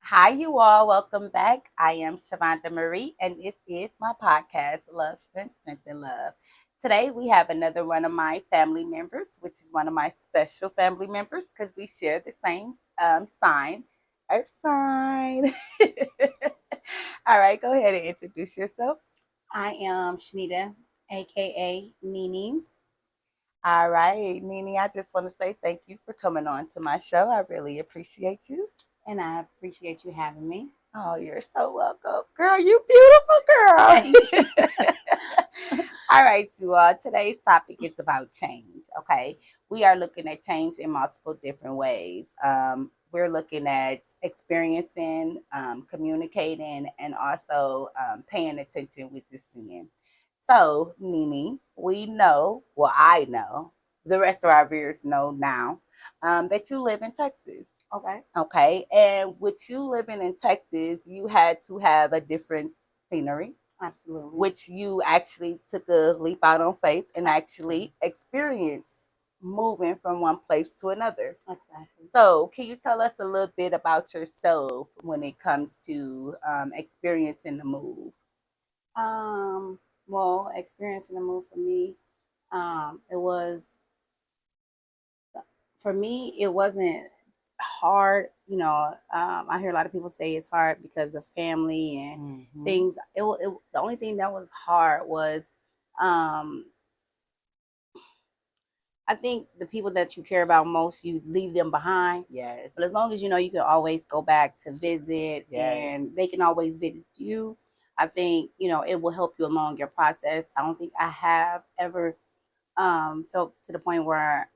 Hi, you all. Welcome back. I am Shanda Marie, and this is my podcast, Love, Strength, and Love. Today, we have another one of my family members, which is one of my special family members because we share the same sign, Earth sign. All right, go ahead and introduce yourself. I am Shenita, aka Nene. All right, Nene, I just want to say thank you for coming on to my show. I really appreciate you. And I appreciate you having me. Oh, you're so welcome. Girl, you beautiful girl. All right, you all. Today's topic is about change. Okay. We are looking at change in multiple different ways. We're looking at experiencing, communicating, and also paying attention what you're seeing. So, Nene, we know, well, I know, the rest of our viewers know now that you live in Texas. Okay. Okay. And with you living in Texas, you had to have a different scenery. Absolutely. Which you actually took a leap out on faith and actually experienced moving from one place to another. Exactly. So, can you tell us a little bit about yourself when it comes to experiencing the move? Well, experiencing the move for me, it was for me. It wasn't hard. I hear a lot of people say it's hard because of family and things. The only thing that was hard was, I think the people that you care about most, you leave them behind. Yes. But as long as you know you can always go back to visit, Yes. and they can always visit you, I think, it will help you along your process. I don't think I have ever felt to the point where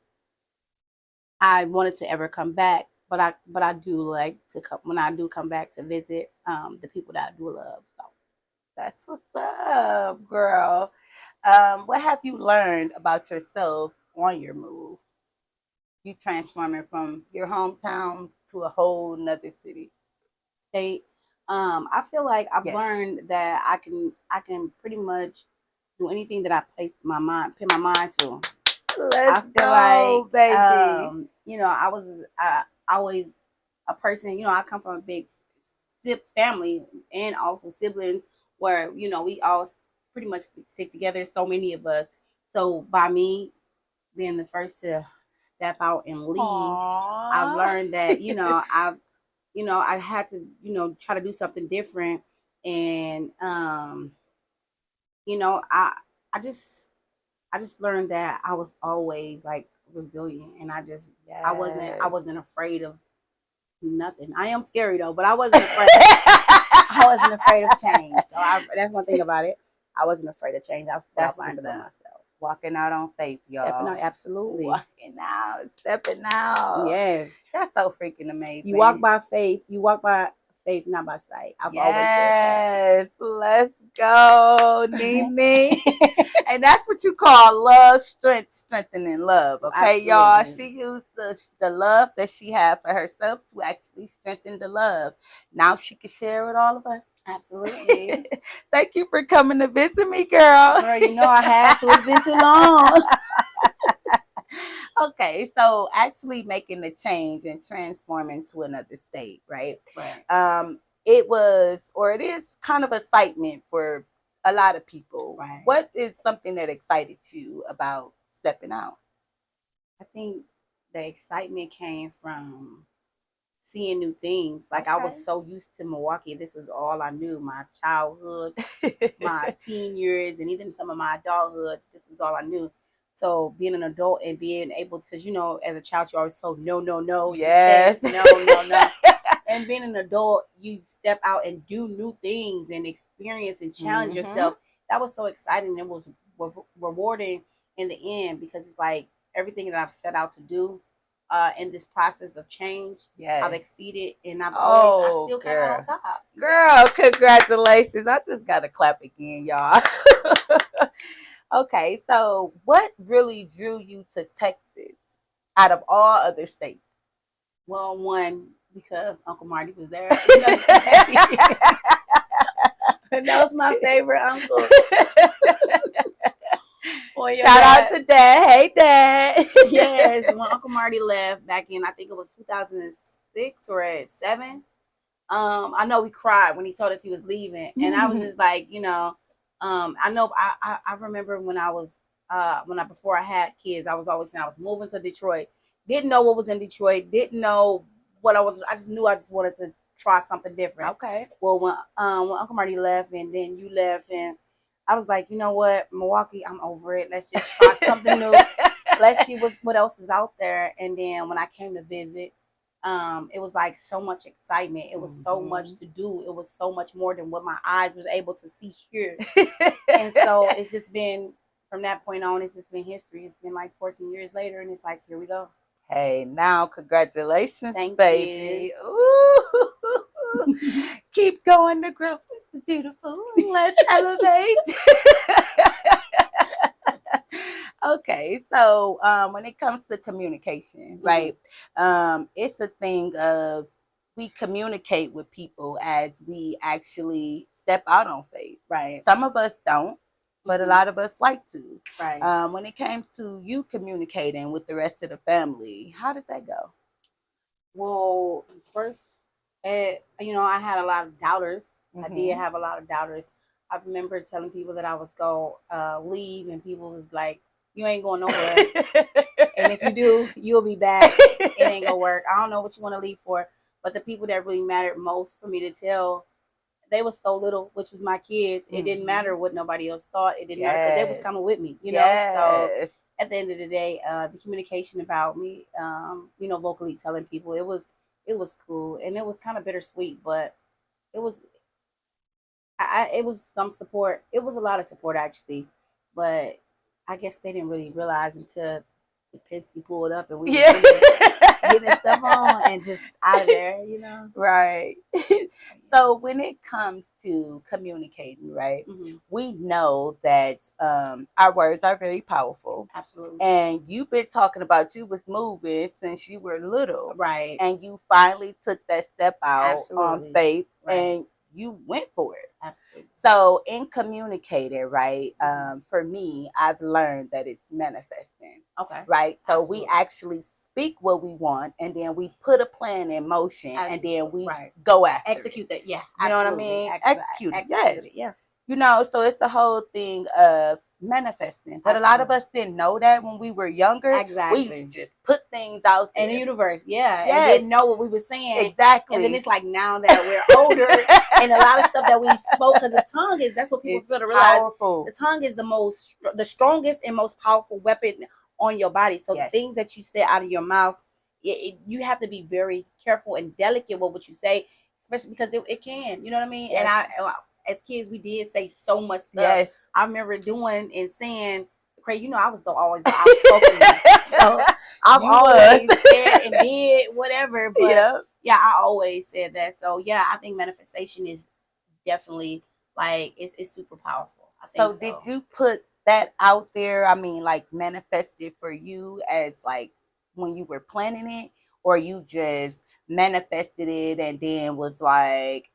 I wanted to ever come back, but I do like to come when I do come back to visit the people that I do love. So That's what's up, girl. What have you learned about yourself on your move? You transforming from your hometown to a whole nother city. state, I feel like I've Yes. learned that I can pretty much do anything that I put my mind to. Let's I feel go, like, baby. I was always a person. I come from a big family and also siblings where we all pretty much stick together. So many of us. So by me being the first to step out and leave, Aww. I've learned that I had to try to do something different, and you know I I just I just learned that I was always like resilient, and Yes. I wasn't afraid of nothing. I am scary though, but I wasn't afraid. I wasn't afraid of change. So that's one thing about it. I wasn't afraid of change. I've learned about myself. Walking out on faith, y'all. Stepping out, absolutely. Walking out, stepping out. Yes. That's so freaking amazing. You walk by faith. You walk by faith, not by sight. I've always said that. Let's go, Nene. And that's what you call love, strengthening love. Okay, Absolutely. y'all. She used the love that she had for herself to actually strengthen the love. Now she can share with all of us. Absolutely. Thank you for coming to visit me, girl. Girl, I had to. It's been too long. Okay, so actually making the change and transforming to another state, right? Right. It was, or it is, kind of excitement for a lot of people. Right. What is something that excited you about stepping out? I think the excitement came from seeing new things. Like, Okay. I was so used to Milwaukee. This was all I knew. My childhood, my teen years, and even some of my adulthood, this was all I knew. So being an adult and being able to, because as a child, you're always told no, no, no. Yes. No, no, no. And being an adult, you step out and do new things and experience and challenge yourself. That was so exciting and was rewarding in the end, because it's like everything that I've set out to do in this process of change, Yes. I've exceeded, and I still came out on top. Girl, congratulations. I just got to clap again, y'all. Okay, so what really drew you to Texas out of all other states? Well, one, because Uncle Marty was there. That was my favorite uncle. Shout out to Dad. Hey, Dad. Yes, when Uncle Marty left back in, I think it was 2006 or 2007. I know we cried when he told us he was leaving, and I was just like, I know I remember when I was before I had kids, I was always saying I was moving to Detroit. Didn't know what was in Detroit. Didn't know what I was. I just knew I just wanted to try something different. Okay. Well, when Uncle Marty left, and then you left, and I was like, you know what, Milwaukee, I'm over it. Let's just try something new. Let's see what else is out there. And then when I came to visit, it was like so much excitement. It was so much to do. It was so much more than what my eyes was able to see here. And so it's just been, from that point on, it's just been history. It's been like 14 years later, and it's like, here we go. Hey, now congratulations, Thank baby. Ooh. Keep going, the growth is beautiful. Let's elevate. Okay, so when it comes to communication, right? It's a thing of we communicate with people as we actually step out on faith. Right. Some of us don't, but a lot of us like to. Right. When it came to you communicating with the rest of the family, how did that go? Well, first, I had a lot of doubters. I did have a lot of doubters. I remember telling people that I was going to leave, and people was like, you ain't going nowhere. And if you do, you'll be back. It ain't going to work. I don't know what you want to leave for. But the people that really mattered most for me to tell, they was so little, which was my kids. It didn't matter what nobody else thought. It didn't matter because they was coming with me, you know? So at the end of the day, the communication about me, vocally telling people, it was cool. And it was kind of bittersweet, but it was, it was some support. It was a lot of support, actually. But I guess they didn't really realize until the Penske pulled up and we getting stuff on and just out of there, Right. So when it comes to communicating, right, we know that our words are very powerful. Absolutely. And you've been talking about you was moving since you were little. Right. And you finally took that step out on faith, right. And you went for it. Absolutely. So in communicating, right, for me, I've learned that it's manifesting. Okay. Right. So we actually speak what we want, and then we put a plan in motion, and then we go after execute that. Yeah. You know what I mean? Execute it. Yes. Yeah. So it's a whole thing of manifesting. But a lot of us didn't know that when we were younger. Exactly. We used to just put things out there in the universe. Yeah. Yes. And didn't know what we were saying. Exactly. And then it's like now that we're older and a lot of stuff that we spoke, because the tongue that's what people feel to realize. Powerful. The tongue is the strongest and most powerful weapon on your body. So the things that you say out of your mouth, you have to be very careful and delicate with what you say, especially because it can, you know what I mean? Yes. And as kids, we did say so much stuff. Yes. I remember doing and saying, Craig, I was always the outspoken one. So I've always said and did whatever. But yeah, I always said that. So yeah, I think manifestation is definitely like it's super powerful. I think so. Did you put that out there? I mean, like manifested for you as like when you were planning it, or you just manifested it and then was like,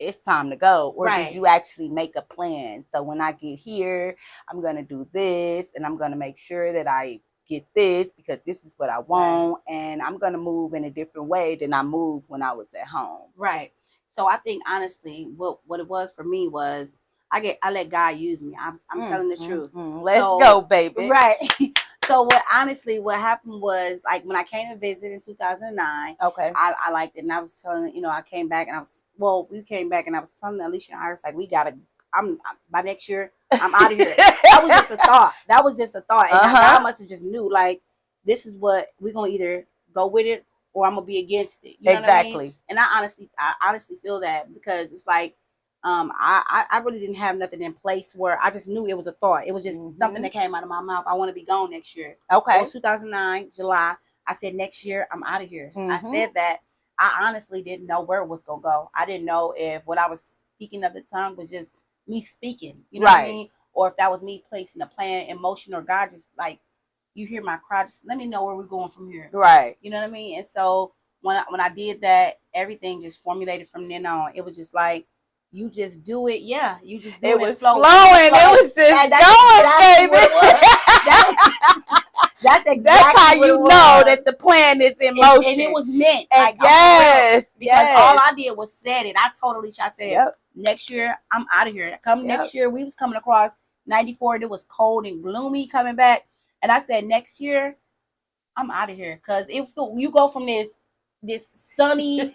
it's time to go? Or did you actually make a plan? So when I get here, I'm going to do this, and I'm going to make sure that I get this because this is what I want, and I'm going to move in a different way than I moved when I was at home. Right. So I think honestly, what it was for me was I let God use me. I'm telling the truth. Let's go, baby. Right. So what happened was, like, when I came to visit in 2009, I liked it, and I was telling, I came back and we came back and I was telling Alicia and Iris, like, by next year, I'm out of here. That was just a thought. And God must have just knew, like, this is what we're going to either go with it or I'm going to be against it. You know what I mean? And I honestly feel that, because it's like, I really didn't have nothing in place where I just knew it was a thought. It was just something that came out of my mouth. I want to be gone next year. Okay. It was 2009, July. I said, next year, I'm out of here. I said that. I honestly didn't know where it was going to go. I didn't know if what I was speaking of the tongue was just me speaking, you know what I mean? Or if that was me placing a plan in motion, or God just, like, you hear my cry, just let me know where we're going from here. Right. You know what I mean? And so when I did that, everything just formulated from then on. It was just like, you just do it. Yeah, you just do it it. was Flow. flowing. It was just going, exactly baby. That's exactly That's how what you it know was. that the plan is in motion. And it was meant. And Like, yes, because all I did was said it. I told Alicia, I said, yep. next year, I'm out of here. Come Yep. next year, we was coming across 94. It was cold and gloomy coming back. And I said, next year, I'm out of here. Because you go from this sunny,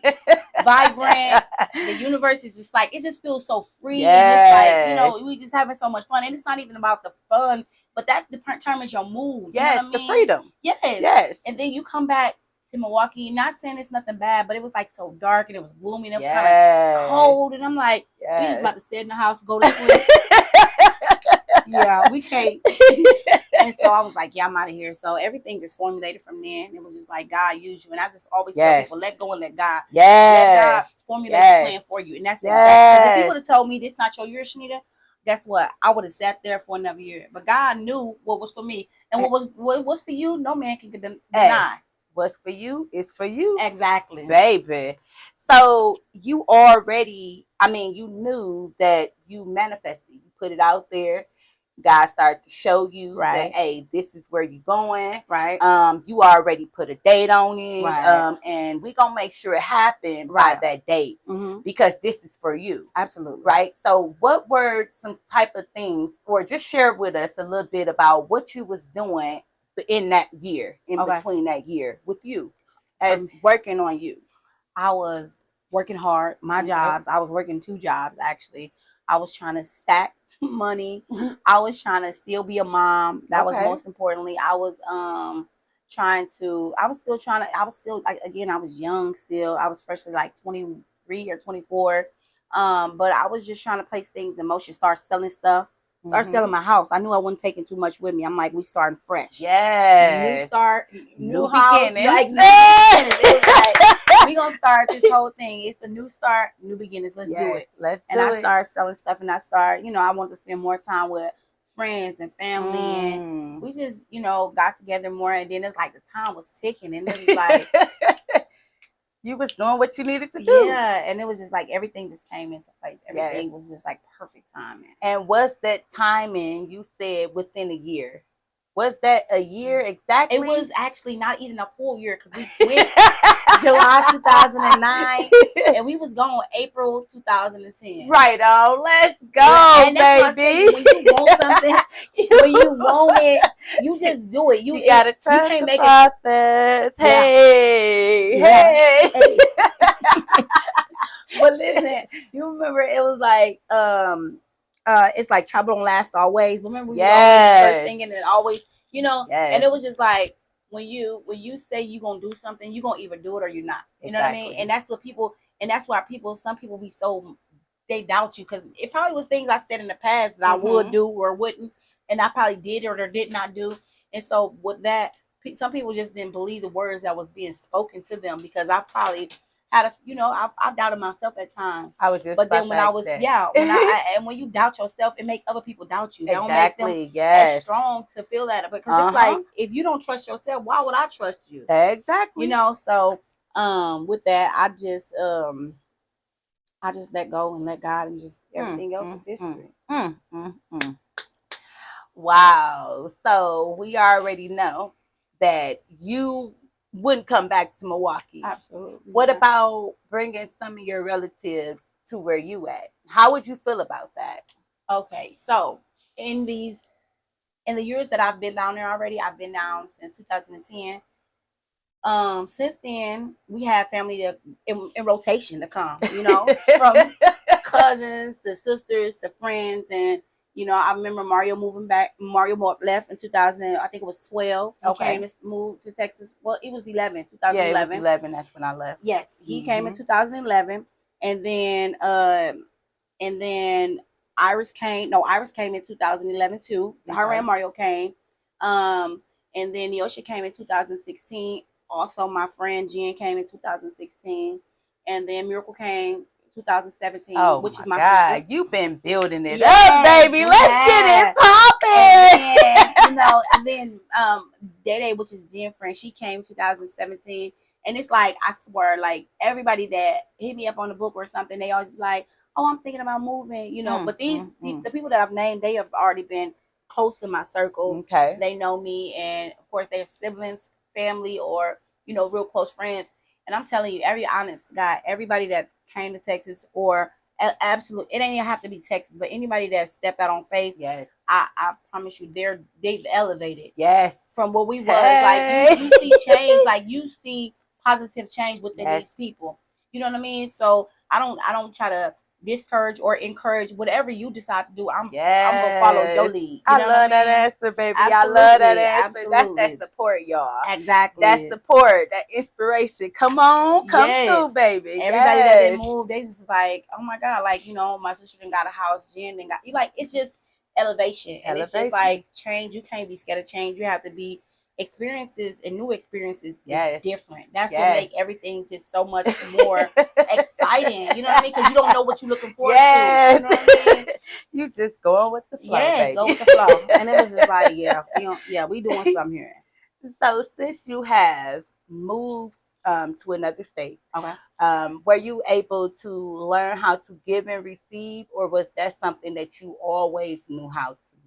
vibrant, the universe is just like, it just feels so free. Yes. And it's like, you know, we just having so much fun. And it's not even about the fun, but that determines your mood. Yes, you know what I mean? The freedom. Yes. Yes. And then you come back to Milwaukee, not saying it's nothing bad, but it was like so dark and it was gloomy and it was kind of cold. And I'm like, we just about to stay in the house, go to sleep. Yeah, we can't. And so I was like, yeah, I'm out of here. So everything just formulated from then. It was just like, God used you. And I just always tell people, let go and let God. Let God formulate a plan for you. And that's exactly. If he would have told me this not your year, Shenita, guess what? I would have sat there for another year. But God knew what was for me. And what was for you, no man can deny. What's for you is for you. Exactly. Baby. So you already, you knew that you manifested. You put it out there. God started to show you that, hey, this is where you're going. Right. You already put a date on it. Right. And we're going to make sure it happened by that date. Mm-hmm. Because this is for you. Absolutely. Right. So what were some type of things, or just share with us a little bit about what you was doing in that year, between that year with you as working on you? I was working hard, my jobs. I was working 2 jobs, actually. I was trying to stack money. I was trying to still be a mom. That was most importantly. I was still like, again, I was young still. I was freshly like 23 or 24. But I was just trying to place things in motion, start selling stuff. Start selling my house. I knew I wasn't taking too much with me. I'm like, we starting fresh. Yes. New start, new house. Beginnings. Like, new beginnings. It was like, we gonna start this whole thing. It's a new start, new beginnings. Let's do it. And I started selling stuff, and I wanted to spend more time with friends and family, and we just, got together more. And then it's like the time was ticking, and it was like you was doing what you needed to do. Yeah, and it was just like everything just came into place. Everything was just like perfect timing. And was that timing, you said, within a year? Was that a year exactly? It was actually not even a full year, because we went July 2009 and we was gone April 2010. Right on, let's go, and that's baby. When you want something, when you want it, you just do it. You gotta trust the process. Hey. But listen, you remember it was like it's like trouble don't last always. Remember we always first thinking and always, and it was just like when you say you gonna do something, you gonna either do it or you're not. You know what I mean? And that's what that's why some people be so, they doubt you, because it probably was things I said in the past that I would do or wouldn't, and I probably did or did not do. And so with that, some people just didn't believe the words that was being spoken to them, because I probably had I've doubted myself at times. I was just, but then when I was, and when you doubt yourself, it make other people doubt you. Exactly. Don't make them as strong to feel that, because it's like, if you don't trust yourself, why would I trust you? Exactly. So with that, I just let go and let God, and just everything else is history. Wow. So we already know that you wouldn't come back to Milwaukee. Absolutely. What about bringing some of your relatives to where you at? How would you feel about that? Okay, so in the years that I've been down there already, I've been down since 2010. Since then, we have family in rotation to come, from cousins to sisters to friends. And, I remember Mario moving back. Mario left in 2000, I think it was 12. He came and moved to Texas. Well, it was 11, 2011. Yeah, it was 11. That's when I left. Yes, he came in 2011. And then Iris came in 2011 too. Her and Mario came. And then Neosha came in 2016. Also, my friend Jen came in 2016. And then Miracle came 2017, which is my sister. You've been building it up, baby. Let's get it popping. And then Dede, which is Jen's friend, she came 2017. And it's like, I swear, like, everybody that hit me up on the book or something, they always be like, oh, I'm thinking about moving, you know. But mm. the people that I've named, they have already been close in my circle. Okay. They know me, and of course, they're siblings, family, or real close friends. And I'm telling you, every honest guy, everybody that came to Texas, or absolute, it ain't even have to be Texas, but anybody that stepped out on faith, yes, I promise you, they've elevated. Yes, from what we was. Hey. Like you see change, like you see positive change within Yes. these people. You know what I mean? So I don't try to discourage or encourage whatever you decide to do. I'm gonna follow your lead. I love that answer, baby. I love that answer. That's that support, y'all. Exactly. That support, that inspiration. Come on, come through, baby. Everybody that didn't move, they just like, oh my God, like, my sister done got a house, Jen done got, like, it's just elevation. And it's just like change. You can't be scared of change. You have to be experiences, and new experiences is different. That's what make everything just so much more exciting. You know what I mean? Because you don't know what you're looking forward to. You know what I mean? You just going with the flow, baby. Go with the flow. And it was just like, we doing something here. So since you have moved to another state, okay, were you able to learn how to give and receive, or was that something that you always knew how to do?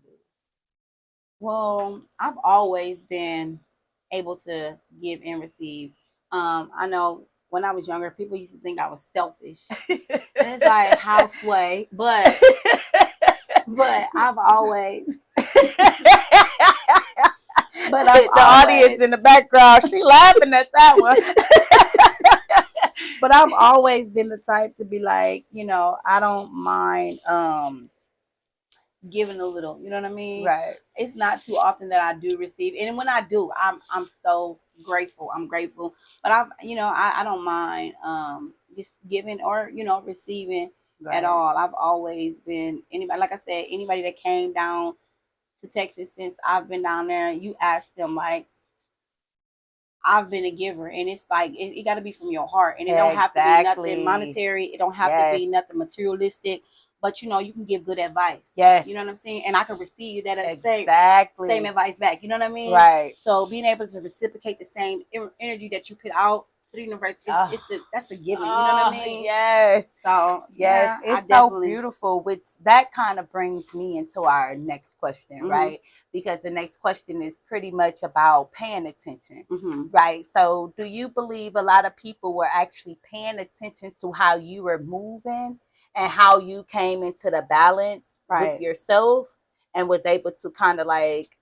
Well, I've always been able to give and receive. I know when I was younger, people used to think I was selfish. And it's like, how sway? But I've always the audience in the background, she laughing at that one. But I've always been the type to be like, I don't mind giving a little, you know what I mean? Right. It's not too often that I do receive, and when I do, I'm so grateful. I'm grateful, but I don't mind just giving or receiving at all. I've always been anybody, like I said, anybody that came down to Texas since I've been down there. You ask them, like, I've been a giver, and it's like it got to be from your heart, and it don't have to be nothing monetary. It don't have to be nothing materialistic. But you can give good advice. Yes. You know what I'm saying? And I can receive that same advice back. You know what I mean? Right. So being able to reciprocate the same energy that you put out to the universe, that's a given. You know what I mean? Yes. So it's so beautiful. Which that kind of brings me into our next question, right? Because the next question is pretty much about paying attention, right? So do you believe a lot of people were actually paying attention to how you were moving and how you came into the balance with yourself and was able to kind of like,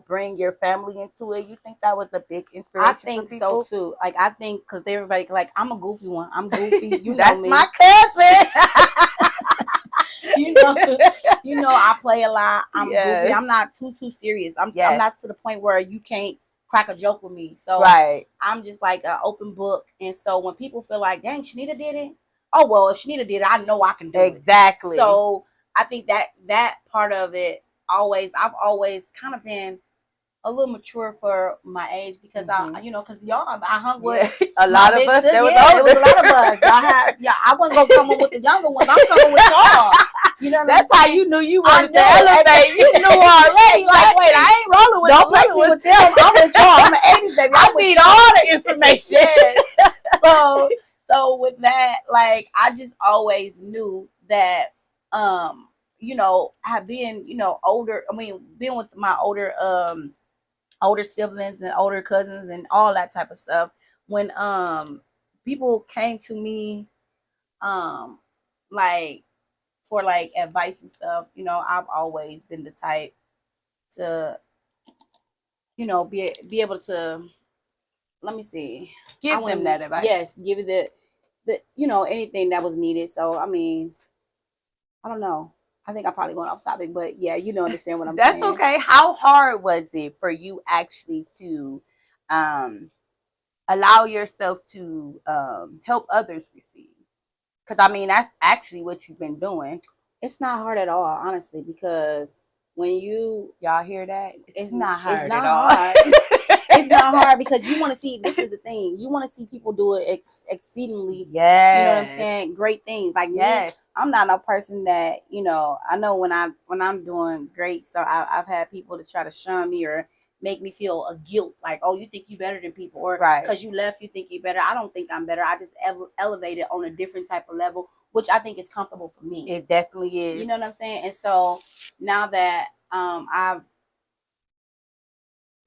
bring your family into it? You think that was a big inspiration? I think so too. Like, I think because everybody, like, I'm a goofy one. I'm goofy. That's know me. My cousin. I play a lot. I'm goofy. I'm not too serious. I'm not to the point where you can't crack a joke with me. So I'm just like an open book. And so when people feel like, dang, Shenita did it. Oh, well, if Shenita did it, I know I can do it. Exactly. So I think that part of it I've always kind of been a little mature for my age because because y'all, I hung with a lot of us. There was a lot of us. I wasn't gonna come with the younger ones. I'm coming with y'all. You know, that's how you knew you wanted to elevate. You knew already. Like, wait, I ain't rolling with. Don't place me with them. I'm with y'all. I'm an 80s baby. I need all the information. So with that, like, I just always knew that, have been, older. I mean, being with my older siblings and older cousins and all that type of stuff. When people came to me, like for like advice and stuff, I've always been the type to, be able to. Let me see. Give them that advice. Yes, give it the anything that was needed. So I mean, I don't know. I think I probably went off topic, but yeah, understand what I'm saying. That's okay. How hard was it for you actually to allow yourself to help others receive? Because I mean, that's actually what you've been doing. It's not hard at all, honestly, because when y'all hear that, it's not hard. It's not hard. It's not hard because you want to see. This is the thing. You want to see people do it exceedingly. Yeah. You know what I'm saying? Great things. Like me, I'm not a person that I know when I'm doing great. So I've had people to try to shun me or make me feel a guilt, like, oh, you think you better than people, or Right. because you left, you think you better. I don't think I'm better. I just elevated on a different type of level, which I think is comfortable for me. It definitely is. You know what I'm saying? And so now that I've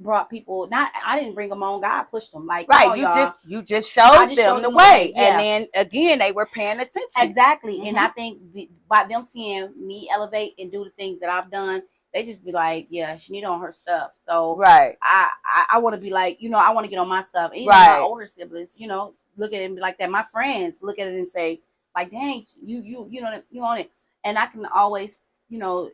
brought people, not I didn't bring them on, God pushed them. Like, right, on, you just showed them the way, yeah. and then again they were paying attention. Exactly. And I think by them seeing me elevate and do the things that I've done, they just be like, yeah, Shenita on her stuff. So right, I want to be like, you know, I want to get on my stuff. Even right. my older siblings, you know, look at it and be like that. My friends look at it and say, like, dang, you know, you on it. And I can always, you know,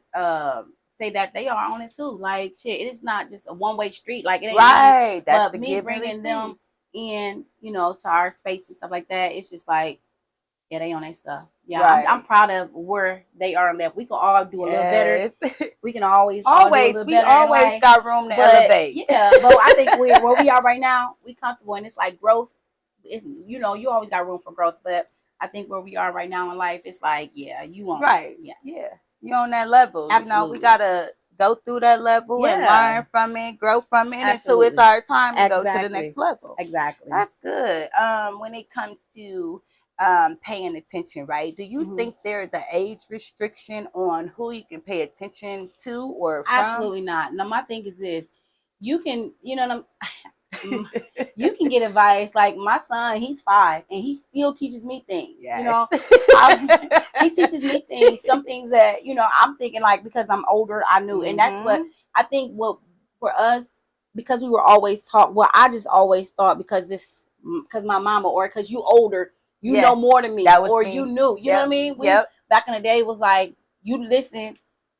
say that they are on it too. Like, shit, it is not just a one-way street. Like, it ain't right. me, That's but the me bringing them in, you know, to our space and stuff like that. It's just like, yeah, they on their stuff. Yeah, right. I'm proud of where they are left. We can all do a little better. We can always do a little we better always got room to elevate. Yeah, but I think where we are right now, we comfortable, and it's like growth. It's, you know, you always got room for growth, but I think where we are right now in life, it's like, yeah, you want right. Yeah, you on that level. Absolutely. You know, we gotta go through that level and learn from it, grow from it until it's our time to go to the next level. Exactly. That's good. When it comes to paying attention, right? Do you think there's an age restriction on who you can pay attention to or from? Absolutely not. Now, my thing is this: you can, you know, you can get advice. Like my son, he's 5, and he still teaches me things. Yes. You know, he teaches me things. Some things that, you know, I'm thinking like, because I'm older, I knew, and that's what I think. What for us, because we were always taught. Well, I just always thought because my mama, or because you older. You know more than me, or me. You knew. You know what I mean? We, back in the day, was like, you listen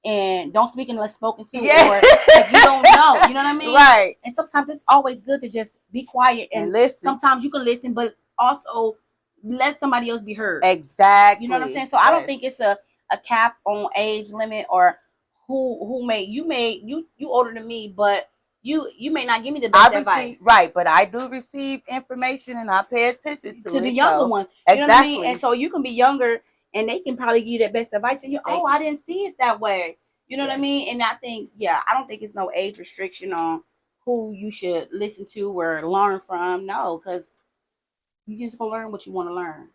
and don't speak unless spoken to, or if you don't know. You know what I mean? Right. And sometimes it's always good to just be quiet and listen. Sometimes you can listen, but also let somebody else be heard. Exactly. You know what I'm saying? So I don't think it's a cap on age limit, or who may you older than me, but you may not give me the best advice. Right, but I do receive information and I pay attention to the younger ones. You know what I mean? And so you can be younger and they can probably give you the best advice, and I didn't see it that way. You know what I mean? And I think, I don't think it's no age restriction on who you should listen to or learn from. No, because you just gonna learn what you want to learn.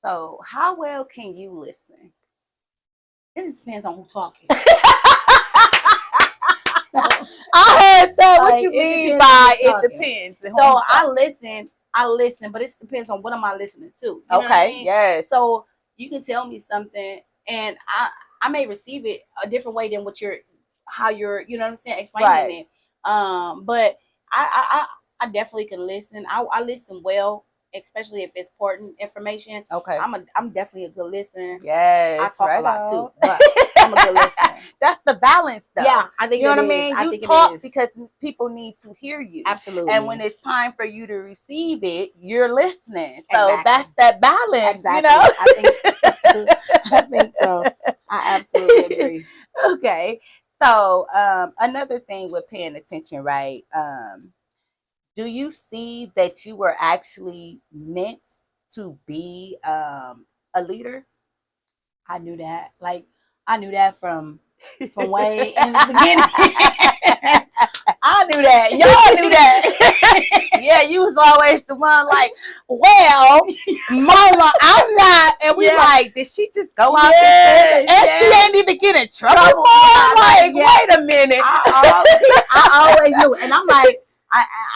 So how well can you listen? It just depends on who's talking. I heard that. What you mean by it depends? So I listen, but it depends on what am I listening to. You know what I mean? Yes. So you can tell me something, and I may receive it a different way than how you're, you know what I'm saying, explaining it. But I definitely can listen. I listen well, especially if it's important information. Okay. I'm definitely a good listener. Yes. I talk a lot too, but I'm a good listener. That's the balance, though. Yeah, I think you know what I mean. You talk because people need to hear you. Absolutely. And when it's time for you to receive it, you're listening. So that's that balance. Exactly. You know. I think so. I absolutely agree. Okay. So another thing with paying attention, right? Do you see that you were actually meant to be a leader? I knew that. Like, I knew that from way in the beginning. I knew that. Y'all knew that. Yeah, you was always the one like, well, mama, I'm not. And we like, did she just go out there? And she ain't even get in trouble for it? Like, wait a minute. I always knew. And I'm like,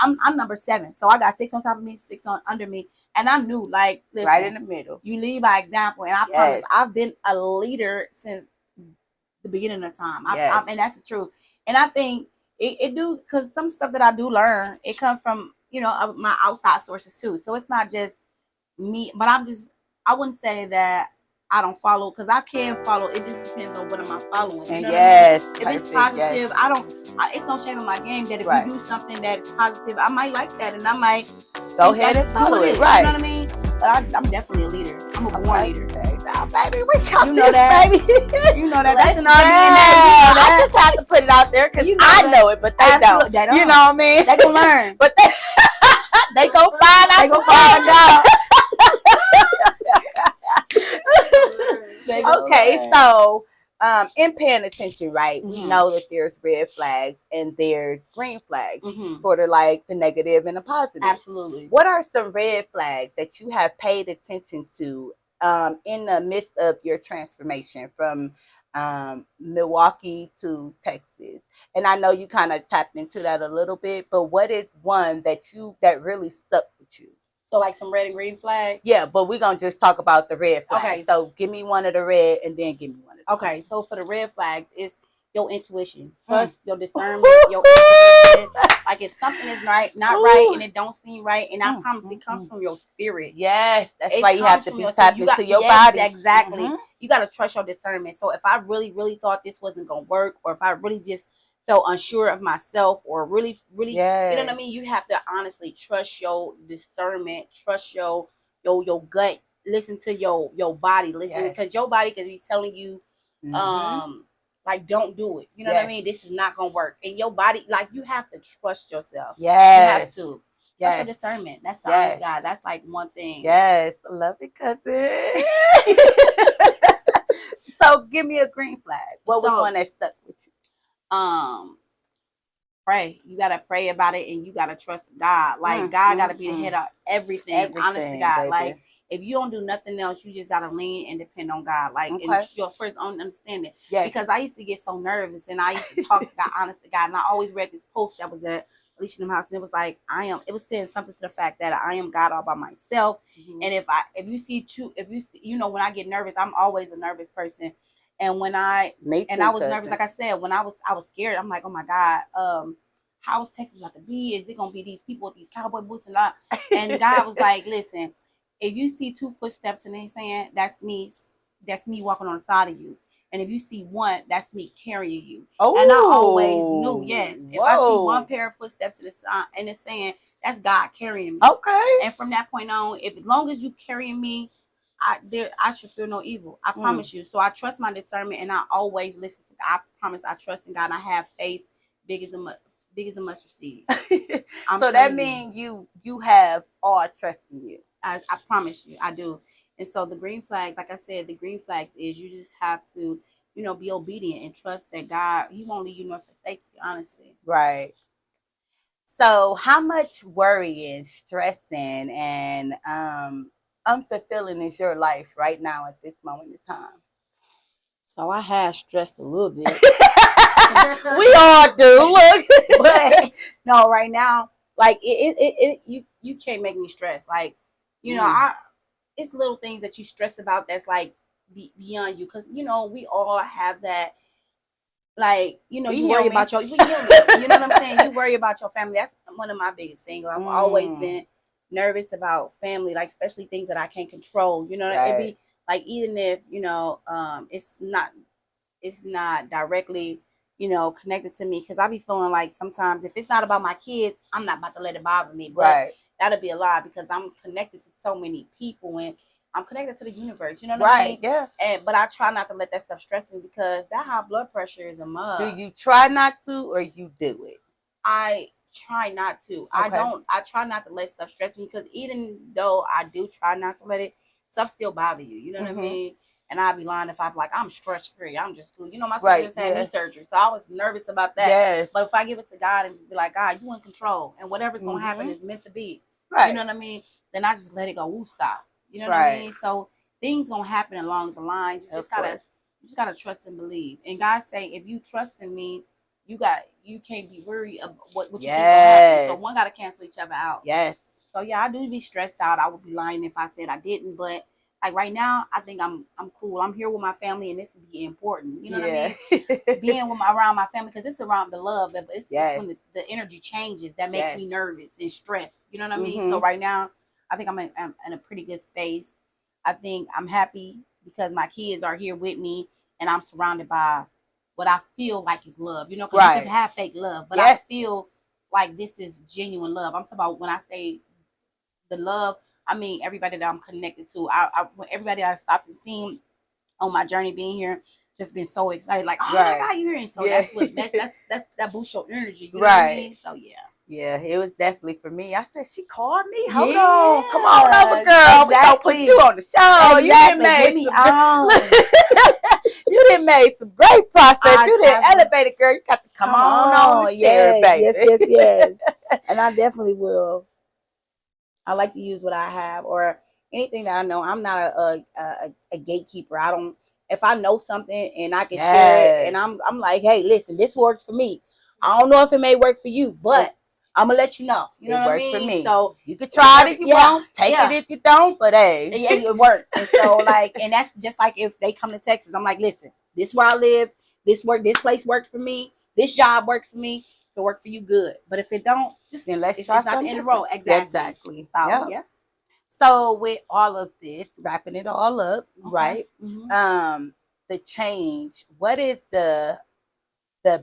I'm number 7. So I got 6 on top of me, 6 under me. And I knew, like, listen, right in the middle. You lead by example. And I promise, I've been a leader since the beginning of time. And that's the truth. And I think it do, because some stuff that I do learn, it comes from, you know, my outside sources too. So it's not just me, but I wouldn't say that I don't follow, because I can follow. It just depends on what am I following. You know what I mean? If it's positive, it's no shame in my game that if you do something that's positive, I might like that, and I might go ahead and follow it. Right. You know what I mean? But I'm definitely a leader. I'm a born leader. Okay. Now, baby, we got this, baby. You know that. That's in our DNA. I just have to put it out there because I know it, but they don't. You know what I mean? They can learn. But they go find out. They go find out. Okay, so in paying attention, right, we Mhm. know that there's red flags and there's green flags, Mhm. sort of like the negative and the positive. Absolutely. What are some red flags that you have paid attention to in the midst of your transformation from Milwaukee to Texas? And I know you kind of tapped into that a little bit, but what is one that really stuck with you? So like some red and green flags? Yeah, but we're going to just talk about the red flags. Okay. So give me one of the red and then give me one of the Okay, green. so for the red flags, it's your intuition. Trust your discernment, your intuition. Like if something is not right and it don't seem right, and I promise it comes from your spirit. Yes, that's why you have to be tapped into your yes, body. Exactly. You got to trust your discernment. So if I really, really thought this wasn't going to work, or if I really just felt unsure of myself, or really, really, you know what I mean? You have to honestly trust your discernment, trust your gut, listen to your body, listen, because your body can be telling you, like, don't do it. You know what I mean? This is not gonna work. And your body, like, you have to trust yourself. Yes. You have to. Trust your discernment. That's the honest God. That's like one thing. Yes. I love it, cousin. So give me a green flag. What was one that stuck with you? Pray. You gotta pray about it, and you gotta trust God. Like God gotta be the head of everything. Honest to God. Baby. Like if you don't do nothing else, you just gotta lean and depend on God. Like in your first own understanding. Yes. Because I used to get so nervous, and I used to talk to God, honest to God, and I always read this post that was at Alicia in the house, and it was like it was saying something to the fact that I am God all by myself. And if you see, when I get nervous, I'm always a nervous person. And when I was nervous, like I said, when I was scared. I'm like, oh my God, how is Texas about to be? Is it gonna be these people with these cowboy boots and not? And God was like, listen, if you see 2 footsteps in the sand, that's me walking on the side of you. And if you see one, that's me carrying you. Oh, and I always knew, yes, if I see one pair of footsteps in the sand, that's God carrying me. Okay. And from that point on, as long as you carrying me, I should feel no evil. I promise you. So I trust my discernment, and I always listen to God. I promise I trust in God, and I have faith big as a mustard seed. So that means you have all trust in you. I promise you, I do. And so the green flag, like I said, the green flags is you just have to, be obedient and trust that God, He won't leave you nor forsake you, honestly. Right. So how much worrying, stressing, and unfulfilling is your life right now at this moment in time? So I have stressed a little bit. We all do. Look, but no, right now, like you can't make me stress. Like, it's little things that you stress about that's like beyond you, because we all have that. Like, you worry about you know what I'm saying? You worry about your family. That's one of my biggest things. I've always been nervous about family, like especially things that I can't control. It'd be like, even if it's not directly connected to me, because I be feeling like sometimes if it's not about my kids, I'm not about to let it bother me. But that'll be a lie, because I'm connected to so many people, and I'm connected to the universe. You know what I mean? Yeah. But I try not to let that stuff stress me, because that high blood pressure is a mug. Do you try not to, or you do it? I try not to. Okay. I try not to let stuff stress me, because even though I do try not to let it, stuff still bother you. You know what I mean? And I'd be lying if I'm like, I'm stress free, I'm just cool. My sister just had knee surgery, so I was nervous about that. Yes. But if I give it to God and just be like, God, you in control, and whatever's gonna happen is meant to be. Right. You know what I mean? Then I just let it go. Woosah. You know what I mean? So things gonna happen along the lines. You just gotta trust and believe. And God say, if you trust in me, you can't be worried about what you think will happen. So one gotta cancel each other out. Yes. So yeah, I do be stressed out. I would be lying if I said I didn't, but like right now, I think I'm cool. I'm here with my family, and this would be important. You know what I mean? Being around my family, because it's around the love, but it's when the energy changes that makes me nervous and stressed. You know what I mean? So right now, I think I'm in a pretty good space. I think I'm happy because my kids are here with me, and I'm surrounded by what I feel like is love. Because you can have fake love, but I feel like this is genuine love. I'm talking about, when I say the love, I mean everybody that I'm connected to. Everybody that I stopped and seen on my journey being here, just been so excited. Like, oh my God, you're here. And so that boosts your energy. You know what I mean? So yeah. Yeah, it was definitely for me. I said, she called me? Hold on. Come on over, girl. Exactly. We gonna put you on the show. Exactly. You didn't made some great process. You didn't elevate it, girl. You got to come on and share, baby. Yes. And I definitely will. I like to use what I have or anything that I know. I'm not a gatekeeper. I don't. If I know something and I can share it, and I'm like, hey, listen, this works for me. I don't know if it may work for you, but I'm gonna let you know. You know what I mean? For me. So you can try it if you want. Take it if you don't. But hey, it worked. And so and that's just like if they come to Texas, I'm like, listen, this is where I lived. This place worked for me. This job worked for me. If it worked for you, good. But if it don't, just then let's try something not the end of the road. Exactly. So, yeah. So with all of this, wrapping it all up, right? Mm-hmm. The change. What is the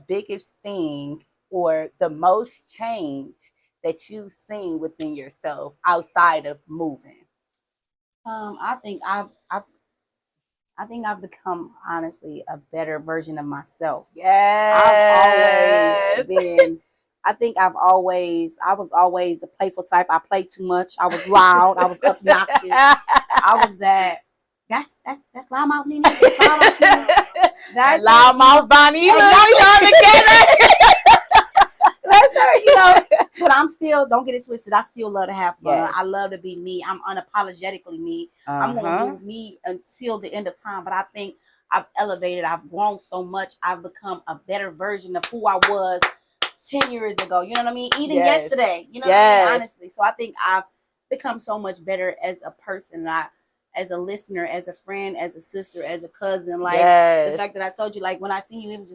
biggest thing or the most change that you've seen within yourself outside of moving? I think I've become honestly a better version of myself. Yes. I've always been. I was always the playful type. I played too much. I was loud. I was obnoxious. I was that. That's loudmouth Nene. That's loudmouth Bonnie. That's her, you know. But I'm still, don't get it twisted. I still love to have fun. Yes. I love to be me. I'm unapologetically me. I'm gonna do me until the end of time. But I think I've elevated. I've grown so much. I've become a better version of who I was 10 years ago. You know what I mean? Even yesterday. You know what I mean? Honestly. So I think I've become so much better as a person. As a listener, as a friend, as a sister, as a cousin, like the fact that I told you, like when I see you, it was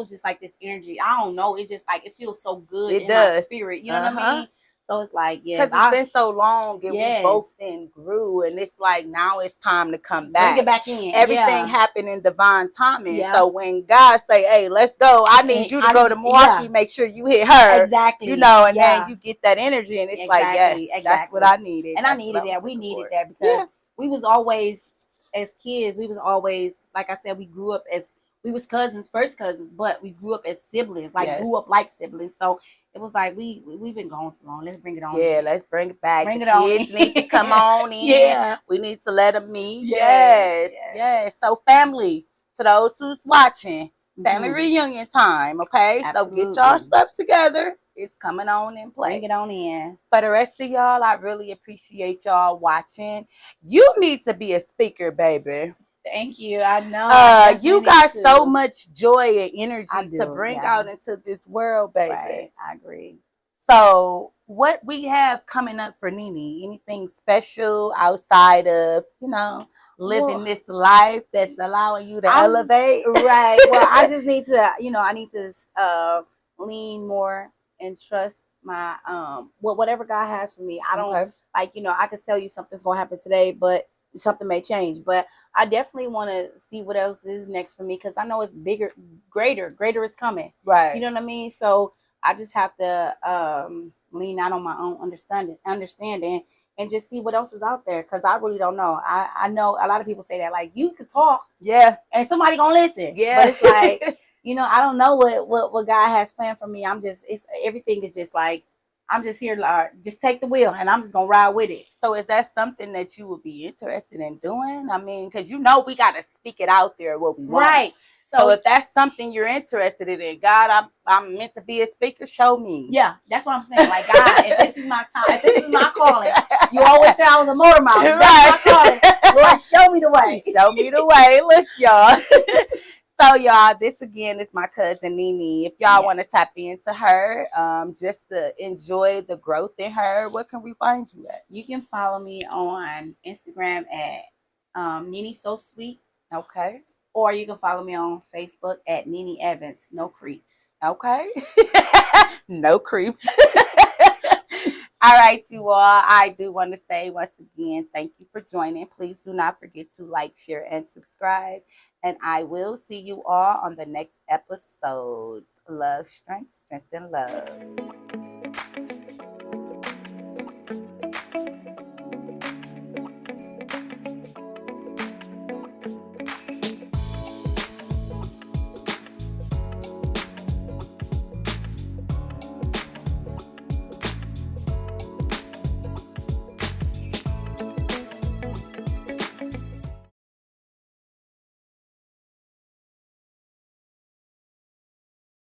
just like this energy. I don't know, it's just like it feels so good in my spirit. You know what I mean? So it's like, because it's been so long and we both then grew, and it's like now it's time to come back. Bring it back in. Everything happened in divine timing. So when God say, "Hey, let's go," I need you to go to Milwaukee. Make sure you hit her. Exactly. You know, and then you get that energy, and it's like, yes, that's what I needed, and I needed that. We needed that because. We was always, as kids, we was always, like I said, we grew up as, we was cousins, first cousins, but we grew up as siblings, like grew up like siblings. So it was like, we've been gone too long. Let's bring it on. Yeah, let's bring it back. The kids need to come on in. Yeah. We need to let them meet. Yes. So family, to those who's watching, family reunion time, okay? Absolutely. So get y'all stuff together. It's coming on in play. Bring it on in. For the rest of y'all, I really appreciate y'all watching. You need to be a speaker, baby. Thank you. I know. You got so much joy and energy to bring out into this world, baby. Right. I agree. So what we have coming up for Nene? Anything special outside of, living this life that's allowing you to elevate? Right. Well, I just need to, I need to lean more and trust my whatever God has for me. I don't I could tell you something's gonna happen today, but something may change. But I definitely want to see what else is next for me because I know it's bigger, greater is coming. Right. You know what I mean? So I just have to lean out on my own understanding and just see what else is out there because I really don't know. I know a lot of people say that like you could talk, and somebody gonna listen, but it's like I don't know what God has planned for me. Everything is just like I'm just here to just take the wheel and I'm just gonna ride with it. So is that something that you would be interested in doing? I mean, because we gotta speak it out there what we want, right? So if that's something you're interested in, God, I'm meant to be a speaker. Show me. Yeah, that's what I'm saying. Like God, if this is my time, if this is my calling, you always say I was a motor mouth. Right. That's my calling. Lord, show me the way. Show me the way. Look, y'all. So, y'all, this again is my cousin Nene. If y'all want to tap into her, just to enjoy the growth in her, where can we find you at? You can follow me on Instagram at Nene So Sweet. Okay. Or you can follow me on Facebook at Nene Evans. No creeps. Okay. No creeps. All right, you all. I do want to say once again, thank you for joining. Please do not forget to like, share, and subscribe. And I will see you all on the next episodes. Love, strength, and love.